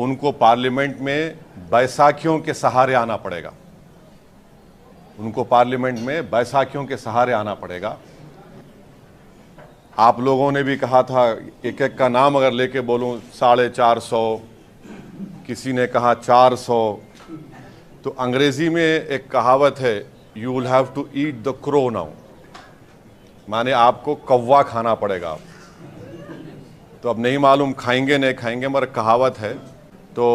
उनको पार्लियामेंट में बैसाखियों के सहारे आना पड़ेगा। उनको पार्लियामेंट में बैसाखियों के सहारे आना पड़ेगा। आप लोगों ने भी कहा था, एक एक का नाम अगर लेके बोलूं 450, किसी ने कहा 400। तो अंग्रेजी में एक कहावत है, you will have to eat the crow now, माने आपको कौवा खाना पड़ेगा। तो अब नहीं मालूम खाएंगे नहीं खाएंगे, मगर कहावत है। तो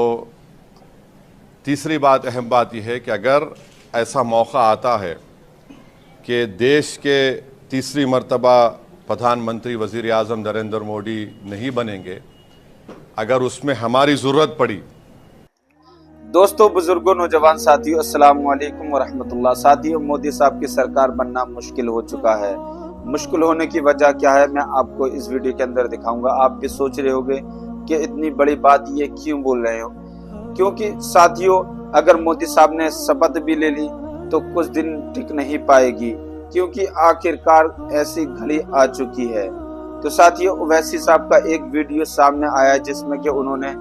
तीसरी बात, अहम बात यह है कि अगर ऐसा मौका आता है कि देश के तीसरी मर्तबा प्रधानमंत्री वज़ीर आज़म नरेंद्र मोदी नहीं बनेंगे, अगर उसमें हमारी ज़रूरत पड़ी। दोस्तों, बुजुर्गों, नौजवान साथियों, अस्सलाम वालेकुम व रहमतुल्लाह। साथियों, मोदी साहब की सरकार बनना मुश्किल हो चुका है। मुश्किल होने की वजह क्या है, मैं आपको इस वीडियो के अंदर दिखाऊंगा। आप भी सोच रहे होंगे कि इतनी बड़ी बात ये क्यों बोल रहे हो, क्योंकि साथियों, अगर मोदी साहब ने शपथ भी ले ली तो कुछ दिन टिक नहीं पाएगी, क्योंकि आखिरकार ऐसी घड़ी आ चुकी है। तो साथियों, ओवैसी साहब का एक वीडियो सामने आया जिसमें कि उन्होंने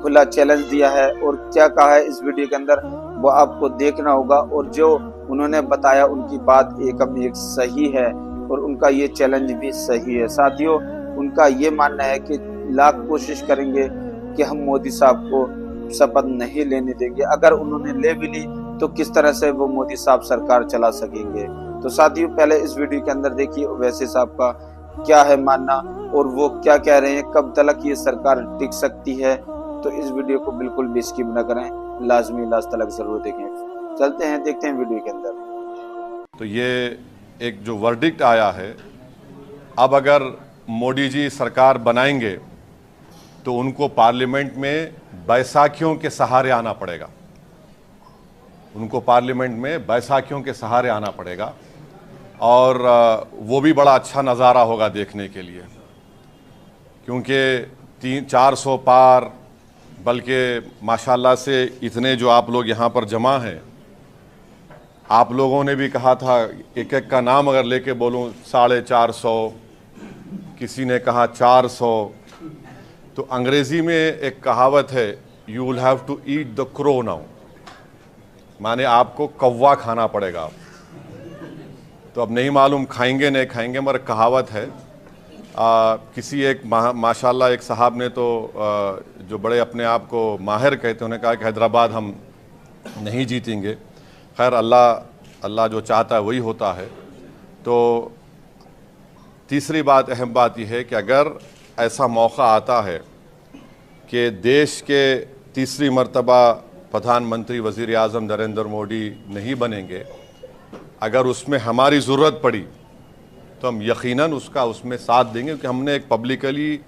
खुला चैलेंज दिया है, और क्या कहा है इस वीडियो के अंदर वो आपको देखना होगा। और जो उन्होंने बताया उनकी बात एकदम एक सही है, और उनका ये चैलेंज भी सही है। साथियों, उनका ये मानना है कि लाख कोशिश करेंगे कि हम मोदी साहब को शपथ नहीं लेने देंगे। अगर उन्होंने ले भी ली तो किस तरह से वो मोदी साहब सरकार चला सकेंगे। तो साथियों, पहले इस वीडियो के अंदर देखिए ओवैसी साहब का क्या है मानना, और वो क्या कह रहे हैं, कब तक ये सरकार टिक सकती है। तो इस वीडियो को बिल्कुल भी स्किप न करें, लाजमी लास्ट तक जरूर देखें। चलते हैं, देखते हैं वीडियो के अंदर। तो ये एक जो वर्डिक्ट आया है, अब अगर मोदी जी सरकार बनाएंगे तो उनको पार्लियामेंट में बैसाखियों के सहारे आना पड़ेगा। उनको पार्लियामेंट में बैसाखियों के सहारे आना पड़ेगा, और वो भी बड़ा अच्छा नज़ारा होगा देखने के लिए, क्योंकि 300-400 पार, बल्कि माशाल्लाह से इतने जो आप लोग यहाँ पर जमा हैं। आप लोगों ने भी कहा था, एक एक का नाम अगर लेके बोलूं 450, किसी ने कहा 400। तो अंग्रेजी में एक कहावत है, you will have to eat the crow now, माने आपको कौवा खाना पड़ेगा। तो अब नहीं मालूम खाएंगे नहीं खाएंगे, मगर कहावत है। किसी एक माशाल्लाह एक साहब ने तो जो बड़े अपने आप को माहिर कहते हैं, उन्होंने कहा कि हैदराबाद हम नहीं जीतेंगे। खैर, अल्लाह जो चाहता है वही होता है। तो तीसरी बात, अहम बात यह है कि अगर ऐसा मौका आता है कि देश के तीसरी मर्तबा प्रधानमंत्री वज़ीर आज़म नरेंद्र मोदी नहीं बनेंगे, अगर उसमें हमारी ज़रूरत पड़ी तो हम यकीनन उसमें साथ देंगे, क्योंकि हमने एक पब्लिकली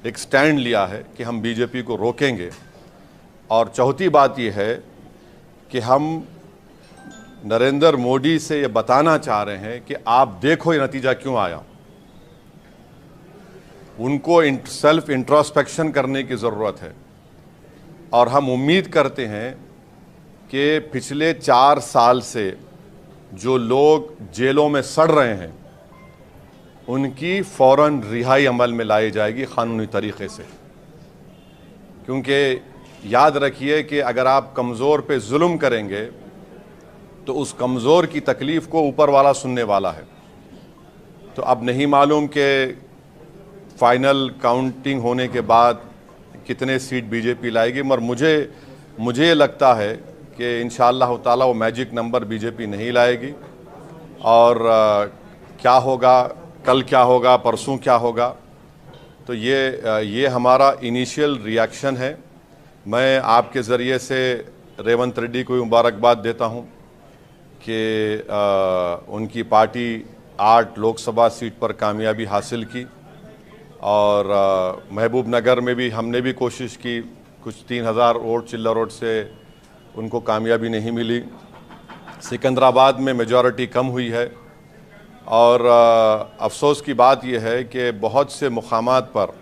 एक स्टैंड लिया है कि हम बीजेपी को रोकेंगे। और चौथी बात यह है कि हम नरेंद्र मोदी से ये बताना चाह रहे हैं कि आप देखो ये नतीजा क्यों आया। उनको सेल्फ इंट्रोस्पेक्शन करने की ज़रूरत है, और हम उम्मीद करते हैं कि पिछले 4 साल से जो लोग जेलों में सड़ रहे हैं उनकी फ़ौरन रिहाई अमल में लाई जाएगी क़ानूनी तरीक़े से। क्योंकि याद रखिए कि अगर आप कमज़ोर पे जुल्म करेंगे तो उस कमज़ोर की तकलीफ़ को ऊपर वाला सुनने वाला है। तो अब नहीं मालूम कि फाइनल काउंटिंग होने के बाद कितने सीट बीजेपी लाएगी, मगर मुझे लगता है कि इंशाअल्लाह ताला वो मैजिक नंबर बीजेपी नहीं लाएगी। और क्या होगा, कल क्या होगा, परसों क्या होगा, तो ये हमारा इनिशियल रिएक्शन है। मैं आपके ज़रिए से रेवंत रेड्डी को मुबारकबाद देता हूँ कि उनकी पार्टी 8 लोकसभा सीट पर कामयाबी हासिल की, और महबूब नगर में भी हमने भी कोशिश की, कुछ 3000 वोट चिल्ला वोट से उनको कामयाबी नहीं मिली। सिकंदराबाद में मेजॉरिटी कम हुई है, और अफसोस की बात यह है कि बहुत से मुकामात पर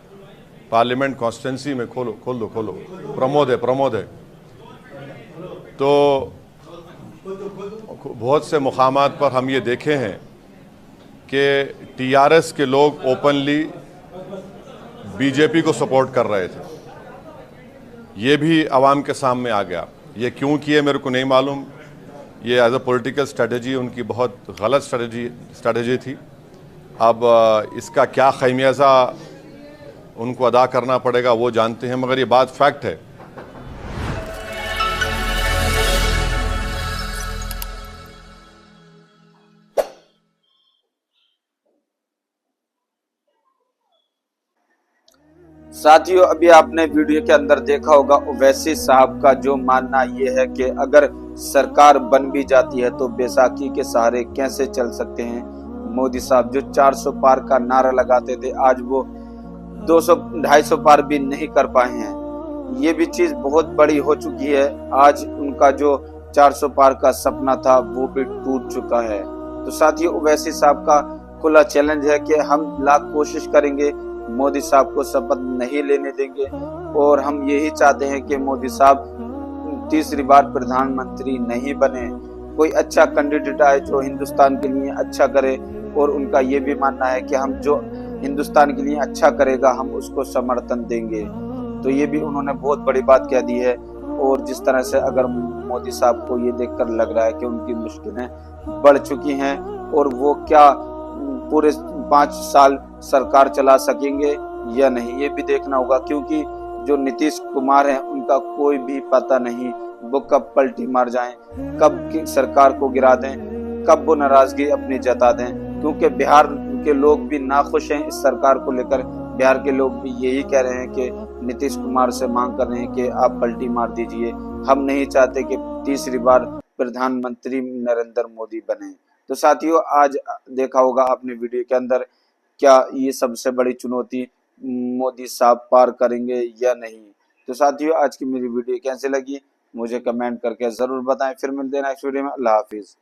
पार्लियामेंट कॉन्स्टिट्यूंसी में खोलो प्रमोद है तो बहुत से मुकामात पर हम ये देखे हैं कि टीआरएस के लोग ओपनली बीजेपी को सपोर्ट कर रहे थे, ये भी आवाम के सामने आ गया। ये क्यों किए मेरे को नहीं मालूम। ये एज अ पॉलिटिकल स्ट्रेटजी उनकी बहुत गलत स्ट्रेटजी थी। अब इसका क्या खमियाजा उनको अदा करना पड़ेगा वो जानते हैं, मगर ये बात फैक्ट है। साथियों, अभी आपने वीडियो के अंदर देखा होगा ओवैसी साहब का जो मानना ये है कि अगर सरकार बन भी जाती है तो बैसाखी के सहारे कैसे चल सकते हैं। मोदी साहब जो 400 पार का नारा लगाते थे, आज वो 200-250 पार भी नहीं कर पाए हैं। ये भी चीज बहुत बड़ी हो चुकी है। आज उनका जो 400 पार का सपना था वो भी टूट चुका है। तो साथियों, ओवैसी साहब का खुला चैलेंज है कि हम लाख कोशिश करेंगे, मोदी साहब को शपथ नहीं लेने देंगे। और हम यही चाहते हैं कि मोदी साहब तीसरी बार प्रधानमंत्री नहीं बने, कोई अच्छा कैंडिडेट आए जो हिंदुस्तान के लिए अच्छा करे। और उनका ये भी मानना है कि हम जो हिंदुस्तान के लिए अच्छा करेगा हम उसको समर्थन देंगे। तो ये भी उन्होंने बहुत बड़ी बात कह दी है। और जिस तरह से अगर मोदी साहब को ये देखकर लग रहा है कि उनकी मुश्किलें बढ़ चुकी हैं और वो क्या पूरे 5 साल सरकार चला सकेंगे या नहीं, ये भी देखना होगा। क्योंकि जो नीतीश कुमार हैं उनका कोई भी पता नहीं, वो कब पलटी मार जाएं, कब की सरकार को गिरा दें, कब वो नाराजगी अपनी जता दें। क्योंकि बिहार के लोग भी नाखुश हैं इस सरकार को लेकर। बिहार के लोग भी यही कह रहे हैं कि नीतीश कुमार से मांग कर रहे हैं कि आप पलटी मार दीजिए, हम नहीं चाहते कि तीसरी बार प्रधानमंत्री नरेंद्र मोदी बने। तो साथियों, आज देखा होगा आपने वीडियो के अंदर, क्या ये सबसे बड़ी चुनौती मोदी साहब पार करेंगे या नहीं। तो साथियों, आज की मेरी वीडियो कैसे लगी मुझे कमेंट करके जरूर बताएं। फिर मिलते हैं नेक्स्ट वीडियो में। अल्लाह हाफिज।